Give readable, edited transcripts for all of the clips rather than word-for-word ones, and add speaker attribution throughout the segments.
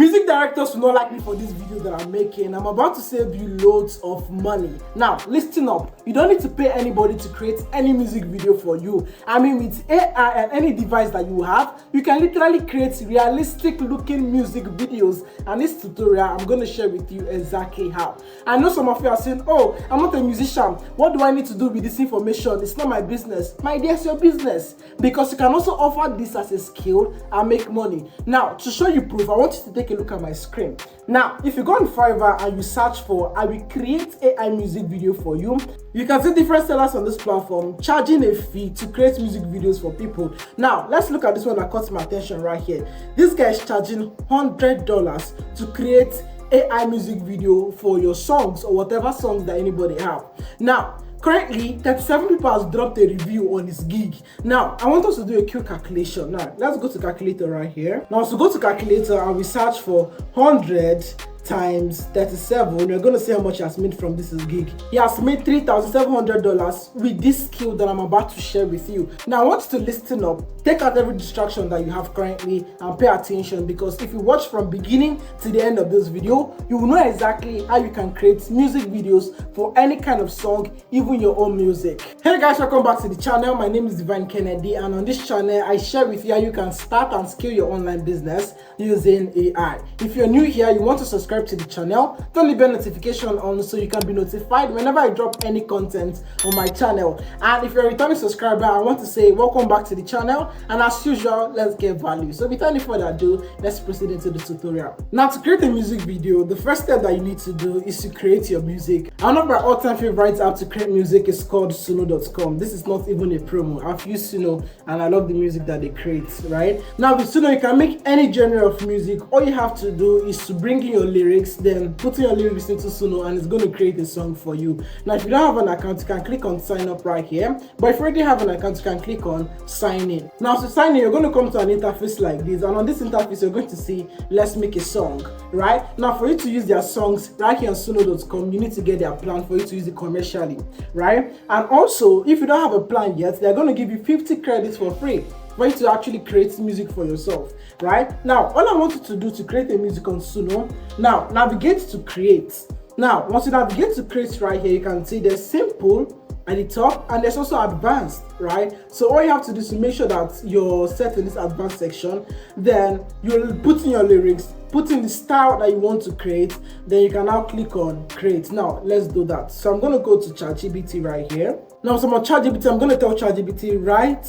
Speaker 1: Music directors will not like me for this video that I'm making. I'm about to save you loads of money. Now, listen up. You don't need to pay anybody to create any music video for you. I mean, with AI and any device that you have, you can literally create realistic looking music videos. And this tutorial, I'm going to share with you exactly how. I know some of you are saying, oh, I'm not a musician. What do I need to do with this information? It's not my business. My dear, it's your business. Because you can also offer this as a skill and make money. Now, to show you proof, I want you to take a look at my screen. Now, if you go on Fiverr and you search for I will create AI music video for you, you can see different sellers on this platform charging a fee to create music videos for people. Now, let's look at this one that caught my attention right here. This guy is charging $100 to create AI music video for your songs or whatever songs that anybody have. Now, currently, 37 people has dropped a review on his gig. Now, I want us to do a quick calculation. Now, let's go to calculator right here. Now, to go to calculator and we search for 100 times 37, we're going to see how much he has made from this gig. He has made $3,700 with this skill that I'm about to share with you. Now, I want you to listen up, take out every distraction that you have currently and pay attention, because if you watch from beginning to the end of this video, you will know exactly how you can create music videos for any kind of song, even your own music. Hey guys, welcome back to the channel. My name is Divine Kennedy, and on this channel, I share with you how you can start and scale your online business using AI. If you're new here, you want to subscribe to the channel, turn the bell notification on so you can be notified whenever I drop any content on my channel. And if you're a returning subscriber, I want to say welcome back to the channel, and as usual, let's get value. So without any further ado, let's proceed into the tutorial. Now, to create a music video, the first step that you need to do is to create your music. One of my all-time favorite app to create music is called Suno.com. This is not even a promo. I've used Suno and I love the music that they create, right? Now with Suno, you can make any genre of music. All you have to do is to bring in your lyrics, then put in your lyrics into Suno, and it's going to create a song for you. Now, if you don't have an account, you can click on sign up right here. But if you already have an account, you can click on sign in. Now, to sign in, you're going to come to an interface like this, and on this interface, you're going to see let's make a song, right? Now, for you to use their songs right here on Suno.com, you need to get their plan for you to use it commercially, right? And also, if you don't have a plan yet, they're going to give you 50 credits for free for you to actually create music for yourself, right? Now, all I want you to do to create a music on Suno, now navigate to create. Now, once you navigate to create right here, you can see there's simple at the top and there's also advanced, right? So all you have to do is to make sure that you're set in this advanced section, then you'll put in your lyrics, put in the style that you want to create, then you can now click on create. Now let's do that. So I'm going to go to ChatGPT right here. Now, so on ChatGPT, I'm going to tell ChatGPT, write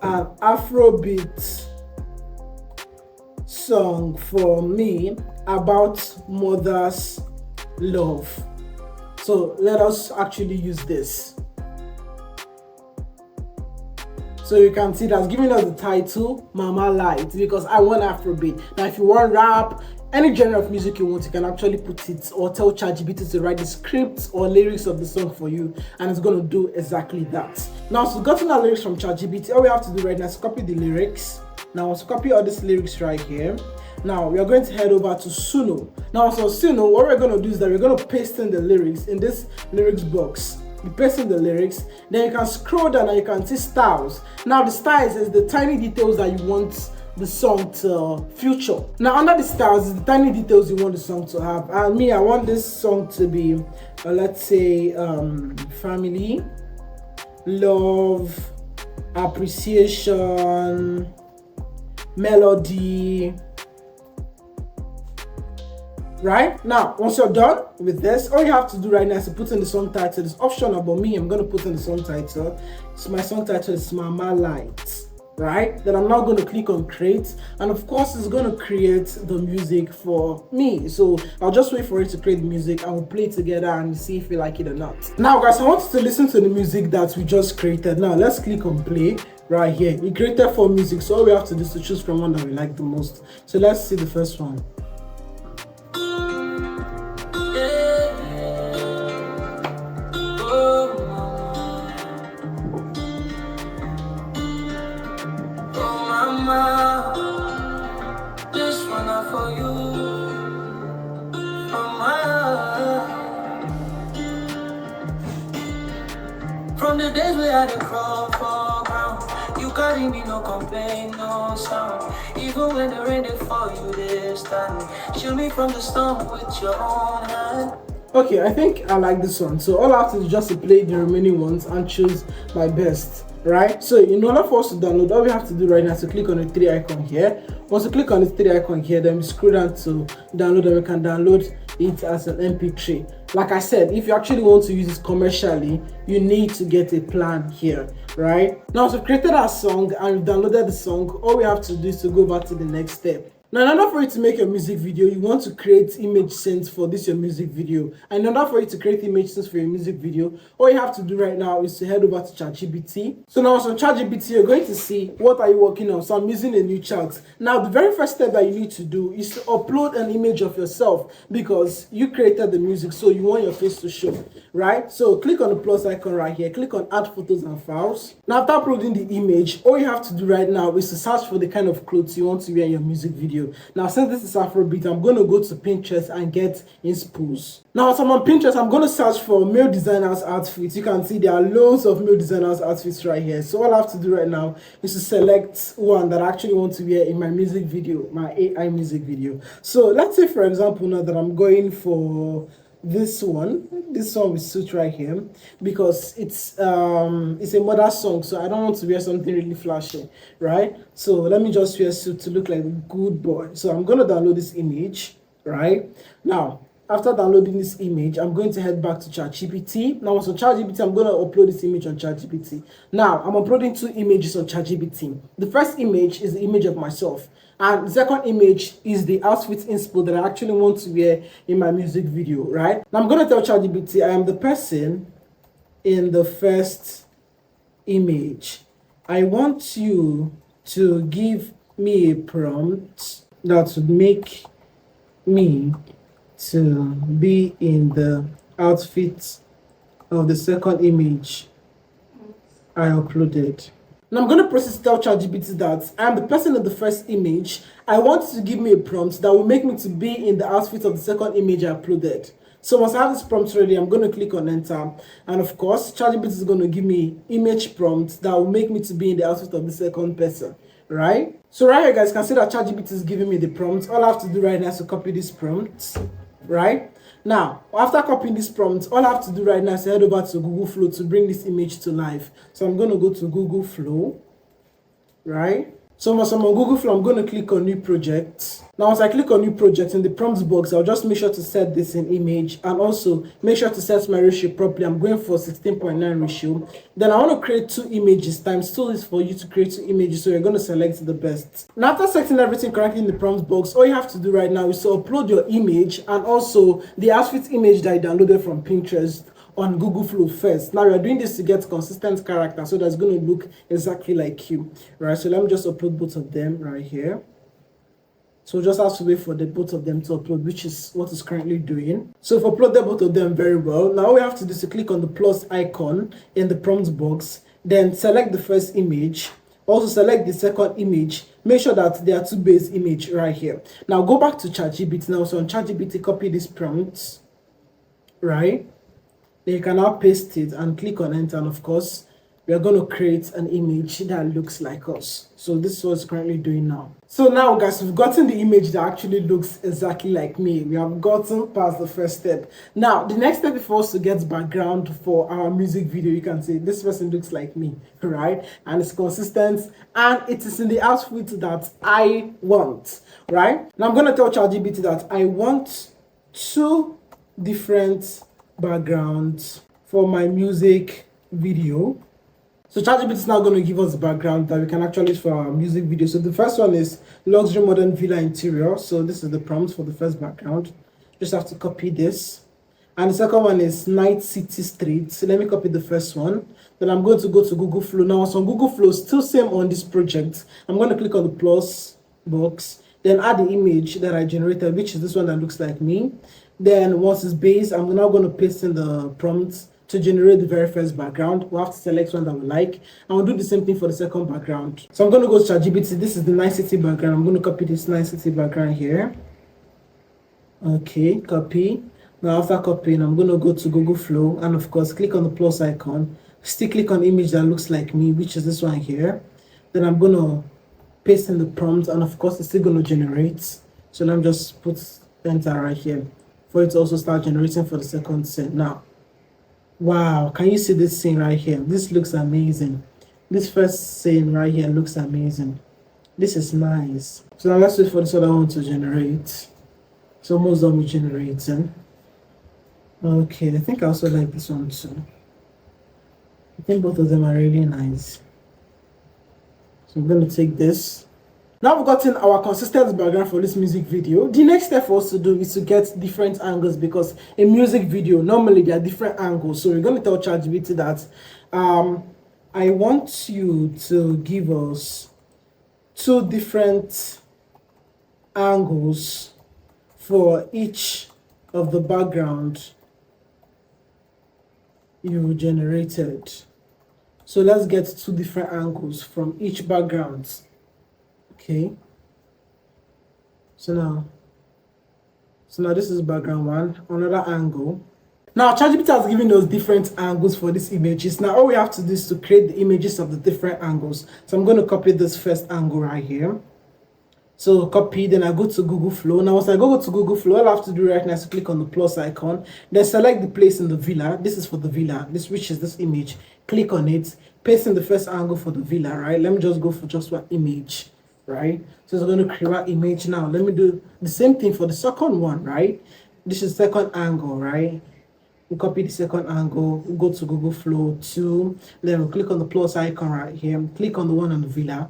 Speaker 1: an Afrobeat song for me about mother's love. So let us actually use this. So you can see that's giving us the title Mama Light, because I want Afrobeat. Now if you want rap, any genre of music you want, you can actually put it or tell ChatGPT to write the script or lyrics of the song for you, and it's going to do exactly that. Now, so gotten our lyrics from ChatGPT, all we have to do right now is copy the lyrics. Now, once you copy all these lyrics right here, now we are going to head over to Suno. Now, so Suno, what we're going to do is that we're going to paste in the lyrics in this lyrics box. You paste in the lyrics, then you can scroll down and you can see styles. Now, the styles is the tiny details that you want the song to feature. Now, under the styles is the tiny details you want the song to have. And me, I want this song to be, let's say, family, love, appreciation, melody. Right now, once you're done with this, all you have to do right now is to put in the song title. It's optional, but me, I'm going to put in the song title. So my song title is Mama Light, right? Then I'm now going to click on create, and of course it's going to create the music for me. So I'll just wait for it to create the music and we'll play it together and see if you like it or not. Now guys, I want you to listen to the music that we just created. Now let's click on play right here. We created 4 music, so all we have to do is to choose from one that we like the most. So let's see the first one.
Speaker 2: This one for you, from the days we had a crawl for ground, you can body me no complain, no sound. Even when the rain they fall, you they stand. Shield me from the storm with your own hand.
Speaker 1: Okay, I think I like this one. So all I have to do is just to play the remaining ones and choose my best, right? So in order for us to download, all we have to do right now is to click on the three icon here. Once you click on the three icon here, then we scroll down to download, and we can download it as an MP3. Like I said, if you actually want to use this commercially, you need to get a plan here, right? Now, so we've created our song and we've downloaded the song. All we have to do is to go back to the next step. Now, in order for you to make your music video, you want to create image scenes for this your music video. And in order for you to create image scenes for your music video, all you have to do right now is to head over to ChatGPT. So now on ChatGPT, you're going to see what are you working on. So I'm using a new chat. Now, the very first step that you need to do is to upload an image of yourself because you created the music, so you want your face to show, right? So click on the plus icon right here. Click on add photos and files. Now, after uploading the image, all you have to do right now is to search for the kind of clothes you want to wear in your music video. Now, since this is Afrobeat, I'm going to go to Pinterest and get inspos. Now, as I'm on Pinterest, I'm going to search for male designers outfits. You can see there are loads of male designers outfits right here. So all I have to do right now is to select one that I actually want to wear in my music video, my AI music video. So let's say, for example, now that I'm going for this one with suit right here because it's a mother song, so I don't want to wear something really flashy, right? So let me just wear suit to look like a good boy. So I'm going to download this image right now. After downloading this image, I'm going to head back to ChatGPT. Now, on ChatGPT, I'm going to upload this image on ChatGPT. Now, I'm uploading two images on ChatGPT. The first image is the image of myself. And the second image is the outfit inspo that I actually want to wear in my music video, right? Now, I'm going to tell ChatGPT I am the person in the first image. I want you to give me a prompt that would make me to be in the outfit of the second image I uploaded. Now I'm going to process to tell ChatGPT that I am the person in the first image. I want you to give me a prompt that will make me to be in the outfit of the second image I uploaded. So once I have this prompt ready, I'm going to click on enter. And of course, ChatGPT is going to give me image prompt that will make me to be in the outfit of the second person, right? So right here, guys, you can see that ChatGPT is giving me the prompt. All I have to do right now is to copy this prompt, right? Now, after copying this prompt, all I have to do right now is head over to Google Flow to bring this image to life. So I'm going to go to Google Flow, right? So once I'm on Google Flow, I'm going to click on New Project. Now, once I click on New Project in the prompts box, I'll just make sure to set this in image and also make sure to set my ratio properly. I'm going for 16.9 ratio. Then I want to create two images. Times 2 is for you to create two images, so you're going to select the best. Now, after setting everything correctly in the prompts box, all you have to do right now is to upload your image and also the outfit image that I downloaded from Pinterest on Google Flow first. Now you're doing this to get consistent character so that's going to look exactly like you, right? So let me just upload both of them right here. So just have to wait for the both of them to upload, which is what is currently doing. So if uploaded both of them very well, now all we have to do is to click on the plus icon in the prompt box, then select the first image, also select the second image. Make sure that there are two base images right here. Now go back to ChatGPT. Now so on ChatGPT, copy this prompt, right? Then you can now paste it and click on enter, and of course we are going to create an image that looks like us. So this is what it's currently doing now. So now guys, we've gotten the image that actually looks exactly like me. We have gotten past the first step. Now the next step is for us to get background for our music video. You can see this person looks like me, right? And it's consistent and it is in the outfit that I want, right? Now I'm going to tell ChatGPT that I want two different backgrounds for my music video. So ChatGPT is now going to give us the background that we can actually use for our music video. So the first one is luxury modern villa interior. So this is the prompt for the first background. Just have to copy this. And the second one is night city street. So let me copy the first one. Then I'm going to go to Google Flow. Now so on Google Flow, still same on this project. I'm going to click on the plus box. Then add the image that I generated, which is this one that looks like me. Then once it's based, I'm now going to paste in the prompts to generate the very first background. We'll have to select one that we like. And we'll do the same thing for the second background. So I'm going to go to ChatGPT. This is the nice city background. I'm going to copy this nice city background here. Okay, copy. Now after copying, I'm going to go to Google Flow. And of course, click on the plus icon. Still click on image that looks like me, which is this one here. Then I'm gonna paste in the prompt, and of course it's still gonna generate. So let me just put enter right here for it to also start generating for the second scene. Now, wow, can you see this scene right here? This looks amazing. This first scene right here looks amazing. This is nice. So now let's wait for this other one to generate. It's almost done with generating. Okay, I think I also like this one too. I think both of them are really nice. So I'm going to take this. Now we've gotten our consistent background for this music video. The next step for us to do is to get different angles, because a music video, normally there are different angles. So we're going to tell ChatGPT that I want you to give us 2 different angles for each of the background you generated. So let's get 2 different angles from each background. Okay. So now this is background 1, another angle. Now ChatGPT has given us different angles for these images. Now all we have to do is to create the images of the different angles. So I'm going to copy this first angle right here. So copy, then I go to Google Flow. Now once I go to Google Flow, all I have to do right now is to click on the plus icon, then select the place in the villa. This is for the villa, which is this image. Click on it, paste in the first angle for the villa, right? Let me just go for just one image, right? So it's going to create one image. Now let me do the same thing for the second one, right? This is second angle, right? We copy the second angle, we go to Google Flow 2, then we click on the plus icon right here, click on the one on the villa,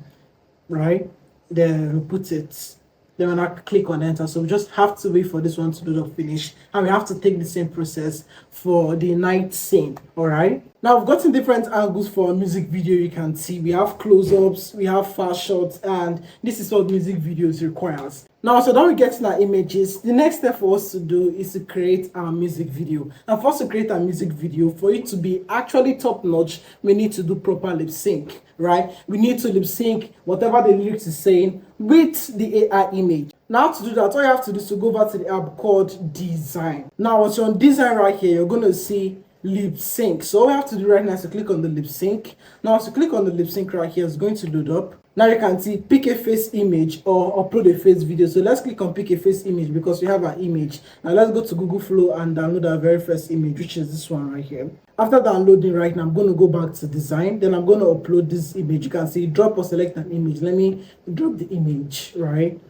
Speaker 1: right? Then we put it, then when I click on enter. So we just have to wait for this one to do the finish, and we have to take the same process for the night scene. All right, now we've gotten different angles for a music video. You can see we have close-ups, we have fast shots, and this is what music videos requires. Now, so then we get to our images. The next step for us to do is to create our music video. And for us to create a music video, for it to be actually top notch, we need to do proper lip sync, right? We need to lip sync whatever the lyrics is saying with the AI image. Now to do that, all you have to do is to go over to the app called Dzine. Now once you're on Dzine right here, you're going to see lip sync. So all we have to do right now is to click on the lip sync. Now once you click on the lip sync right here, it's going to load up. Now you can see pick a face image or upload a face video. So let's click on pick a face image because we have an image. Now let's go to Google Flow and download our very first image, which is this one right here. After downloading right now, I'm going to go back to design. Then I'm going to upload this image. You can see drop or select an image. Let me drop the image, right?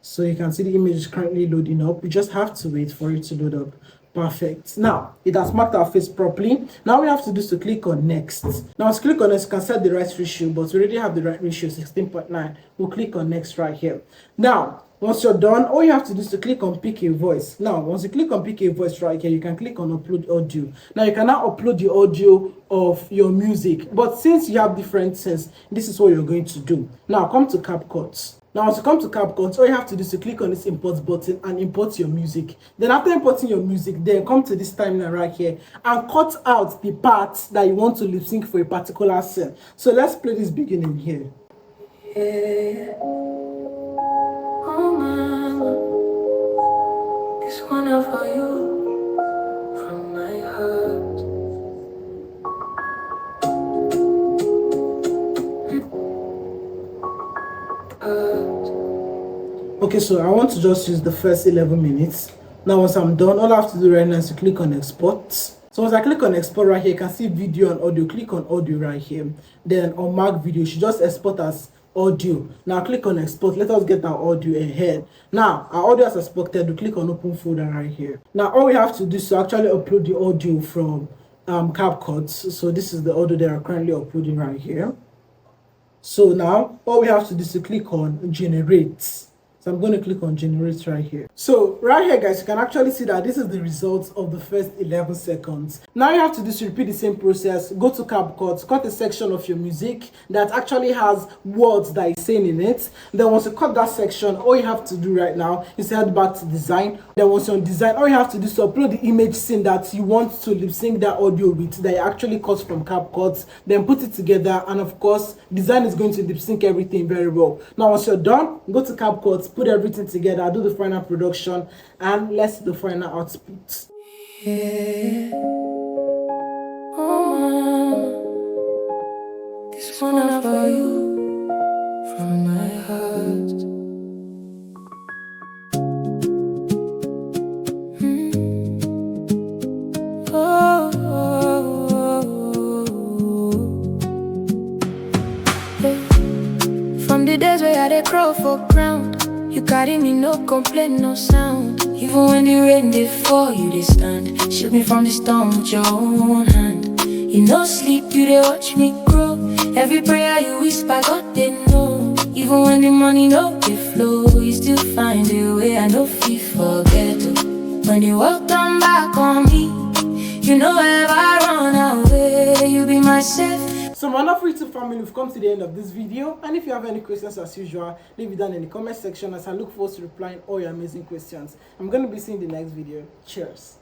Speaker 1: So you can see the image is currently loading up. We just have to wait for it to load up. Perfect. Now it has marked our face properly. Now we have to do is to click on next. Now let's click on next. You can set the right ratio, but we already have the right ratio 16.9. We'll click on next right here. Now once you're done, all you have to do is to click on pick a voice. Now once you click on pick a voice right here, you can click on upload audio. Now you can now upload the audio of your music, but since you have different scenes, this is what you're going to do. Now come to CapCut. Now, once you come to CapCut, all you have to do is to click on this import button and import your music. Then after importing your music, then come to this timeline right here and cut out the parts that you want to lip sync for a particular scene. So let's play this beginning here.
Speaker 2: Yeah. Oh mama, this one for you from my heart.
Speaker 1: Okay, so I want to just use the first 11 minutes. Now once I'm done, all I have to do right now is to click on export. So once I click on export right here, you can see video and audio. Click on audio right here. Then on mark video, you should just export as audio. Now click on export. Let us get our audio ahead. Now our audio is exported. We click on open folder right here. Now all we have to do is to actually upload the audio from CapCut. So this is the audio they are currently uploading right here. So now all we have to do is to click on generate. So I'm going to click on generate right here. So right here, guys, you can actually see that this is the results of the first 11 seconds. Now you have to just repeat the same process. Go to CapCut, cut a section of your music that actually has words that is saying in it. Then once you cut that section, all you have to do right now is to head back to design. Then once you're on design, all you have to do is to upload the image scene that you want to lip sync that audio with that you actually cut from CapCut. Then put it together, and of course, design is going to lip sync everything very well. Now once you're done, go to CapCut, put everything together, do the final production, and let's see the final output.
Speaker 2: Yeah. Oh, this one for you way I dey crawl for ground. You carry me, no complaint, no sound. Even when the rain dey fall, you dey stand. Shield me from the storm with your own hand. You no sleep, you dey watch me grow. Every prayer you whisper, God they know. Even when the money no dey flow, you still find a way. I no fit forget. When the world come back on me, you know ever run away. You be my safe.
Speaker 1: So my wonderful YouTube family, we've come to the end of this video, and if you have any questions as usual, leave it down in the comment section as I look forward to replying all your amazing questions. I'm going to be seeing the next video. Cheers.